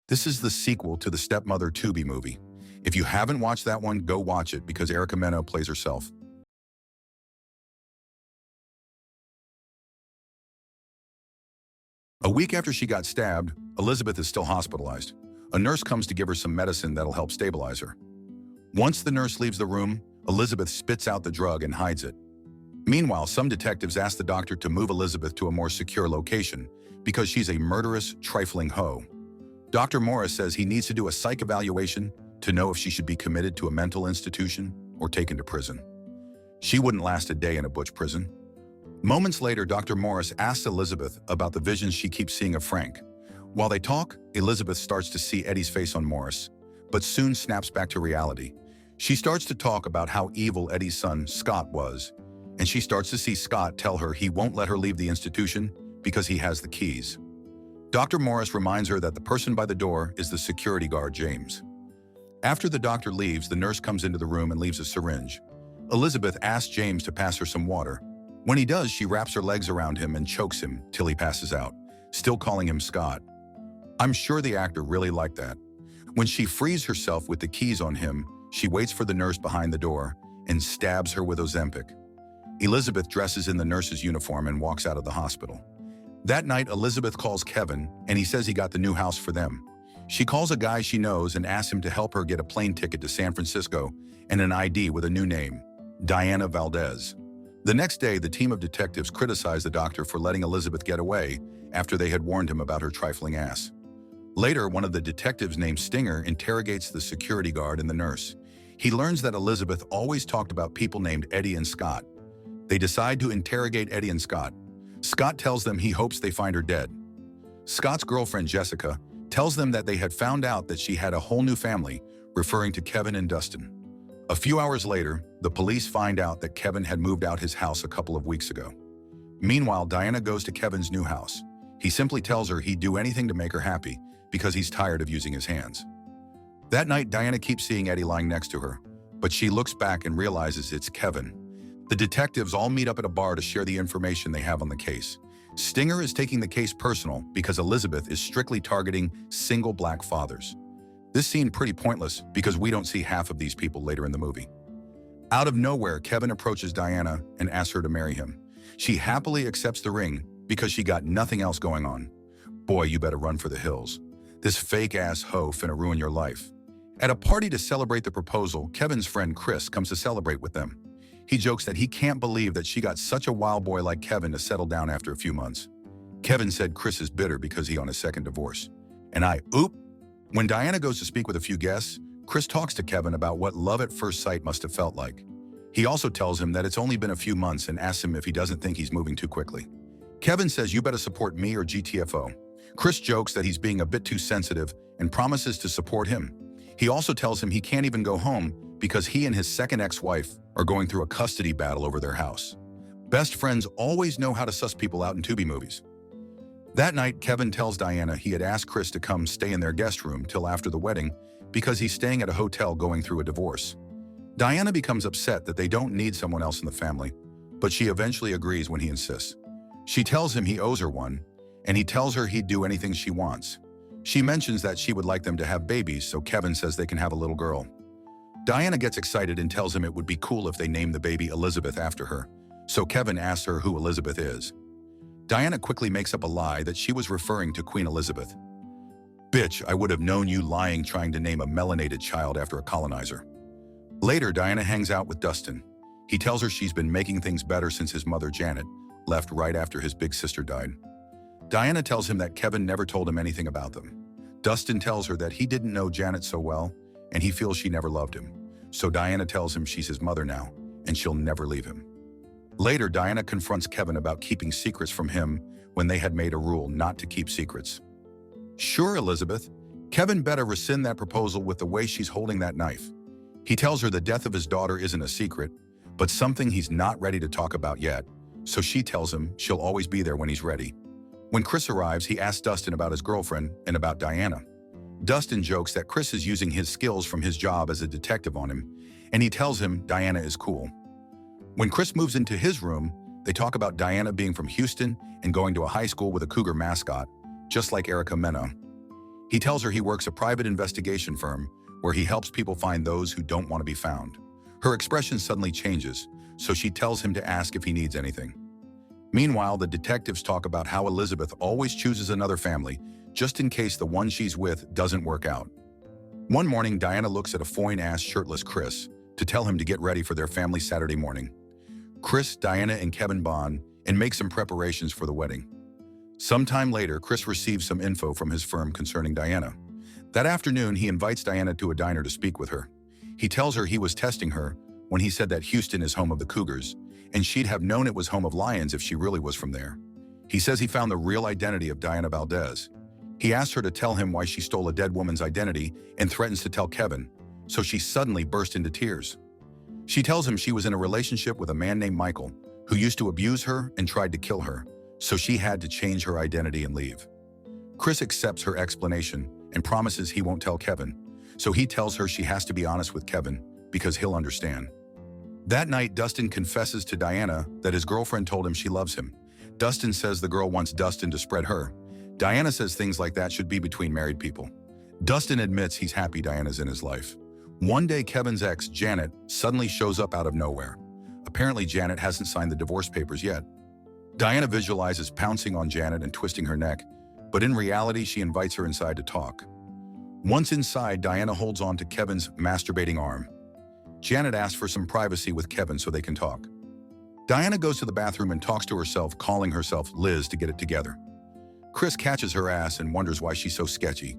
This is the sequel to the Stepmother Tubi movie. If you haven't watched that one, go watch it because Erica Meno plays herself. A week after she got stabbed, Elizabeth is still hospitalized. A nurse comes to give her some medicine that'll help stabilize her. Once the nurse leaves the room, Elizabeth spits out the drug and hides it. Meanwhile, some detectives ask the doctor to move Elizabeth to a more secure location because she's a murderous, trifling hoe. Dr. Morris says he needs to do a psych evaluation to know if she should be committed to a mental institution or taken to prison. She wouldn't last a day in a butch prison. Moments later, Dr. Morris asks Elizabeth about the visions she keeps seeing of Frank. While they talk, Elizabeth starts to see Eddie's face on Morris, but soon snaps back to reality. She starts to talk about how evil Eddie's son, Scott, was, and she starts to see Scott tell her he won't let her leave the institution because he has the keys. Dr. Morris reminds her that the person by the door is the security guard, James. After the doctor leaves, the nurse comes into the room and leaves a syringe. Elizabeth asks James to pass her some water. When he does, she wraps her legs around him and chokes him till he passes out, still calling him Scott. I'm sure the actor really liked that. When she frees herself with the keys on him, she waits for the nurse behind the door and stabs her with Ozempic. Elizabeth dresses in the nurse's uniform and walks out of the hospital. That night, Elizabeth calls Kevin, and he says he got the new house for them. She calls a guy she knows and asks him to help her get a plane ticket to San Francisco and an ID with a new name, Diana Valdez. The next day, the team of detectives criticized the doctor for letting Elizabeth get away after they had warned him about her trifling ass. Later, one of the detectives named Stinger interrogates the security guard and the nurse. He learns that Elizabeth always talked about people named Eddie and Scott. They decide to interrogate Eddie and Scott. Scott tells them he hopes they find her dead. Scott's girlfriend, Jessica, tells them that they had found out that she had a whole new family, referring to Kevin and Dustin. A few hours later, the police find out that Kevin had moved out his house a couple of weeks ago. Meanwhile, Diana goes to Kevin's new house. He simply tells her he'd do anything to make her happy because he's tired of using his hands. That night, Diana keeps seeing Eddie lying next to her, but she looks back and realizes it's Kevin. The detectives all meet up at a bar to share the information they have on the case. Stinger is taking the case personal because Elizabeth is strictly targeting single black fathers. This scene pretty pointless because we don't see half of these people later in the movie. Out of nowhere, Kevin approaches Diana and asks her to marry him. She happily accepts the ring because she got nothing else going on. Boy, you better run for the hills. This fake-ass hoe finna ruin your life. At a party to celebrate the proposal, Kevin's friend Chris comes to celebrate with them. He jokes that he can't believe that she got such a wild boy like Kevin to settle down after a few months. Kevin said Chris is bitter because he on his second divorce. And When Diana goes to speak with a few guests, Chris talks to Kevin about what love at first sight must have felt like. He also tells him that it's only been a few months and asks him if he doesn't think he's moving too quickly. Kevin says you better support me or GTFO. Chris jokes that he's being a bit too sensitive and promises to support him. He also tells him he can't even go home because he and his second ex-wife are going through a custody battle over their house. Best friends always know how to suss people out in Tubi movies. That night, Kevin tells Diana he had asked Chris to come stay in their guest room till after the wedding because he's staying at a hotel going through a divorce. Diana becomes upset that they don't need someone else in the family, but she eventually agrees when he insists. She tells him he owes her one, and he tells her he'd do anything she wants. She mentions that she would like them to have babies, so Kevin says they can have a little girl. Diana gets excited and tells him it would be cool if they named the baby Elizabeth after her, so Kevin asks her who Elizabeth is. Diana quickly makes up a lie that she was referring to Queen Elizabeth. Bitch, I would have known you lying trying to name a melanated child after a colonizer. Later, Diana hangs out with Dustin. He tells her she's been making things better since his mother, Janet, left right after his big sister died. Diana tells him that Kevin never told him anything about them. Dustin tells her that he didn't know Janet so well, and he feels she never loved him. So Diana tells him she's his mother now, and she'll never leave him. Later, Diana confronts Kevin about keeping secrets from him when they had made a rule not to keep secrets. Sure, Elizabeth, Kevin better rescind that proposal with the way she's holding that knife. He tells her the death of his daughter isn't a secret, but something he's not ready to talk about yet, so she tells him she'll always be there when he's ready. When Chris arrives, he asks Dustin about his girlfriend and about Diana. Dustin jokes that Chris is using his skills from his job as a detective on him, and he tells him Diana is cool. When Chris moves into his room, they talk about Diana being from Houston and going to a high school with a cougar mascot, just like Erica Meno. He tells her he works a private investigation firm where he helps people find those who don't want to be found. Her expression suddenly changes, so she tells him to ask if he needs anything. Meanwhile, the detectives talk about how Elizabeth always chooses another family just in case the one she's with doesn't work out. One morning, Diana looks at a fine-ass shirtless Chris to tell him to get ready for their family Saturday morning. Chris, Diana, and Kevin bond and make some preparations for the wedding. Sometime later, Chris receives some info from his firm concerning Diana. That afternoon, he invites Diana to a diner to speak with her. He tells her he was testing her when he said that Houston is home of the Cougars, and she'd have known it was home of Lions if she really was from there. He says he found the real identity of Diana Valdez. He asks her to tell him why she stole a dead woman's identity and threatens to tell Kevin, so she suddenly burst into tears. She tells him she was in a relationship with a man named Michael, who used to abuse her and tried to kill her, so she had to change her identity and leave. Chris accepts her explanation and promises he won't tell Kevin, so he tells her she has to be honest with Kevin because he'll understand. That night, Dustin confesses to Diana that his girlfriend told him she loves him. Dustin says the girl wants Dustin to spread her. Diana says things like that should be between married people. Dustin admits he's happy Diana's in his life. One day, Kevin's ex, Janet, suddenly shows up out of nowhere. Apparently, Janet hasn't signed the divorce papers yet. Diana visualizes pouncing on Janet and twisting her neck, but in reality, she invites her inside to talk. Once inside, Diana holds on to Kevin's masturbating arm. Janet asks for some privacy with Kevin so they can talk. Diana goes to the bathroom and talks to herself, calling herself Liz to get it together. Chris catches her ass and wonders why she's so sketchy.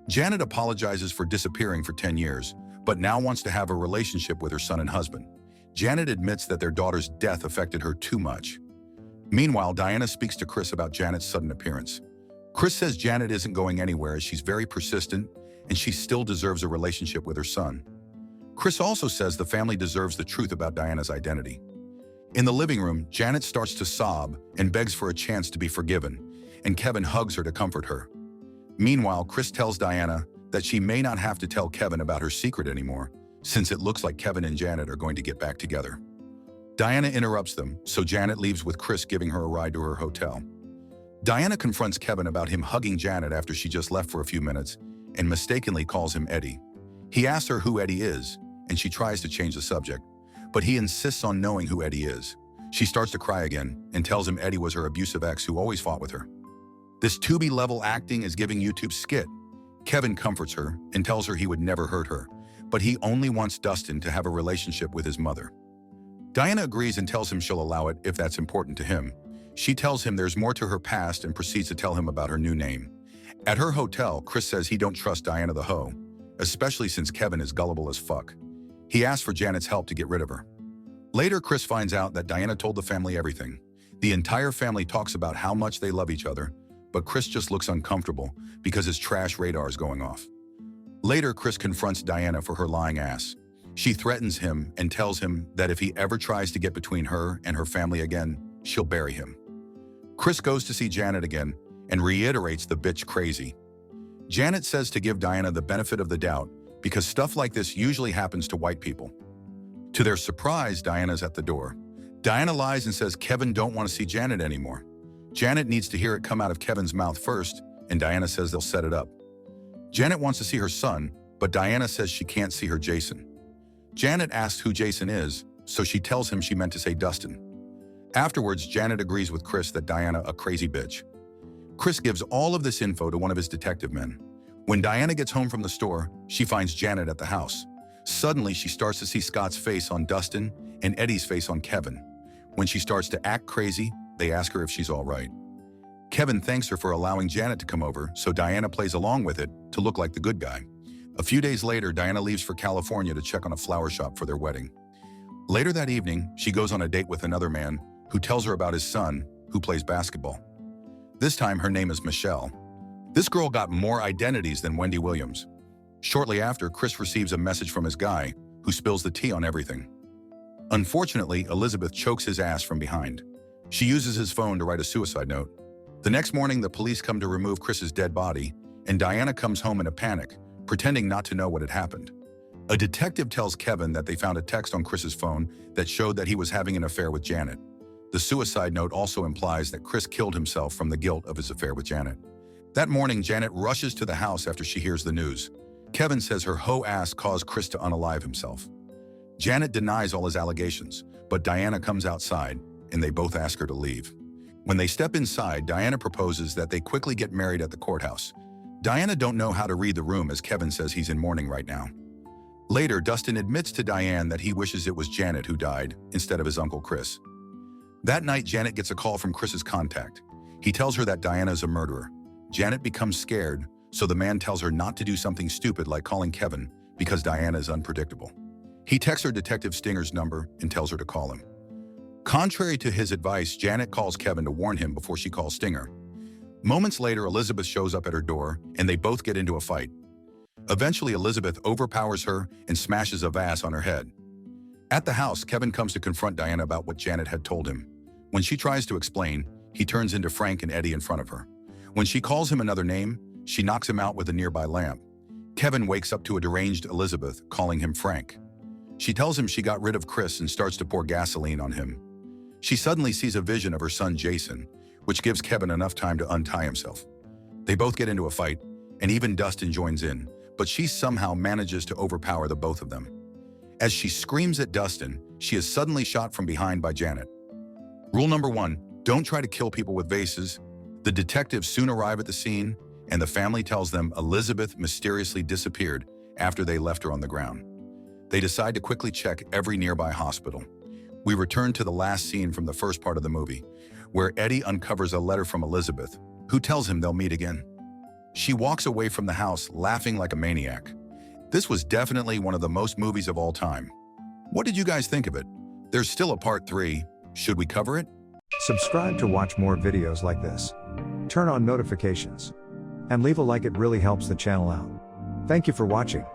Janet apologizes for disappearing for 10 years, but now wants to have a relationship with her son and husband. Janet admits that their daughter's death affected her too much. Meanwhile, Diana speaks to Chris about Janet's sudden appearance. Chris says Janet isn't going anywhere as she's very persistent and she still deserves a relationship with her son. Chris also says the family deserves the truth about Diana's identity. In the living room, Janet starts to sob and begs for a chance to be forgiven, and Kevin hugs her to comfort her. Meanwhile, Chris tells Diana that she may not have to tell Kevin about her secret anymore, since it looks like Kevin and Janet are going to get back together. Diana interrupts them, so Janet leaves with Chris giving her a ride to her hotel. Diana confronts Kevin about him hugging Janet after she just left for a few minutes and mistakenly calls him Eddie. He asks her who Eddie is, and she tries to change the subject, but he insists on knowing who Eddie is. She starts to cry again and tells him Eddie was her abusive ex who always fought with her. This Tubi-level acting is giving YouTube skit. Kevin comforts her and tells her he would never hurt her, but he only wants Dustin to have a relationship with his mother. Diana agrees and tells him she'll allow it if that's important to him. She tells him there's more to her past and proceeds to tell him about her new name. At her hotel, Chris says he don't trust Diana the hoe, especially since Kevin is gullible as fuck. He asks for Janet's help to get rid of her. Later, Chris finds out that Diana told the family everything. The entire family talks about how much they love each other, but Chris just looks uncomfortable because his trash radar is going off. Later, Chris confronts Diana for her lying ass. She threatens him and tells him that if he ever tries to get between her and her family again, she'll bury him. Chris goes to see Janet again and reiterates the bitch crazy. Janet says to give Diana the benefit of the doubt because stuff like this usually happens to white people. To their surprise, Diana's at the door. Diana lies and says Kevin don't want to see Janet anymore. Janet needs to hear it come out of Kevin's mouth first, and Diana says they'll set it up. Janet wants to see her son, but Diana says she can't see her Jason. Janet asks who Jason is, so she tells him she meant to say Dustin. Afterwards, Janet agrees with Chris that Diana a crazy bitch. Chris gives all of this info to one of his detective men. When Diana gets home from the store, she finds Janet at the house. Suddenly, she starts to see Scott's face on Dustin and Eddie's face on Kevin. When she starts to act crazy, they ask her if she's all right. Kevin thanks her for allowing Janet to come over, so Diana plays along with it to look like the good guy. A few days later, Diana leaves for California to check on a flower shop for their wedding. Later that evening, she goes on a date with another man who tells her about his son, who plays basketball. This time, her name is Michelle. This girl got more identities than Wendy Williams. Shortly after, Chris receives a message from his guy, who spills the tea on everything. Unfortunately, Elizabeth chokes his ass from behind. She uses his phone to write a suicide note. The next morning, the police come to remove Chris's dead body, and Diana comes home in a panic, pretending not to know what had happened. A detective tells Kevin that they found a text on Chris's phone that showed that he was having an affair with Janet. The suicide note also implies that Chris killed himself from the guilt of his affair with Janet. That morning, Janet rushes to the house after she hears the news. Kevin says her hoe ass caused Chris to unalive himself. Janet denies all his allegations, but Diana comes outside, and they both ask her to leave. When they step inside, Diana proposes that they quickly get married at the courthouse. Diana don't know how to read the room as Kevin says he's in mourning right now. Later, Dustin admits to Diane that he wishes it was Janet who died instead of his uncle Chris. That night, Janet gets a call from Chris's contact. He tells her that Diana is a murderer. Janet becomes scared, so the man tells her not to do something stupid like calling Kevin because Diana is unpredictable. He texts her Detective Stinger's number and tells her to call him. Contrary to his advice, Janet calls Kevin to warn him before she calls Stinger. Moments later, Elizabeth shows up at her door, and they both get into a fight. Eventually, Elizabeth overpowers her and smashes a vase on her head. At the house, Kevin comes to confront Diana about what Janet had told him. When she tries to explain, he turns into Frank and Eddie in front of her. When she calls him another name, she knocks him out with a nearby lamp. Kevin wakes up to a deranged Elizabeth, calling him Frank. She tells him she got rid of Chris and starts to pour gasoline on him. She suddenly sees a vision of her son Jason, which gives Kevin enough time to untie himself. They both get into a fight, and even Dustin joins in, but she somehow manages to overpower the both of them. As she screams at Dustin, she is suddenly shot from behind by Janet. Rule number 1, don't try to kill people with vases. The detectives soon arrive at the scene, and the family tells them Elizabeth mysteriously disappeared after they left her on the ground. They decide to quickly check every nearby hospital. We return to the last scene from the first part of the movie, where Eddie uncovers a letter from Elizabeth, who tells him they'll meet again. She walks away from the house laughing like a maniac. This was definitely one of the most movies of all time. What did you guys think of it? There's still a part 3. Should we cover it? Subscribe to watch more videos like this. Turn on notifications. And leave a like, it really helps the channel out. Thank you for watching.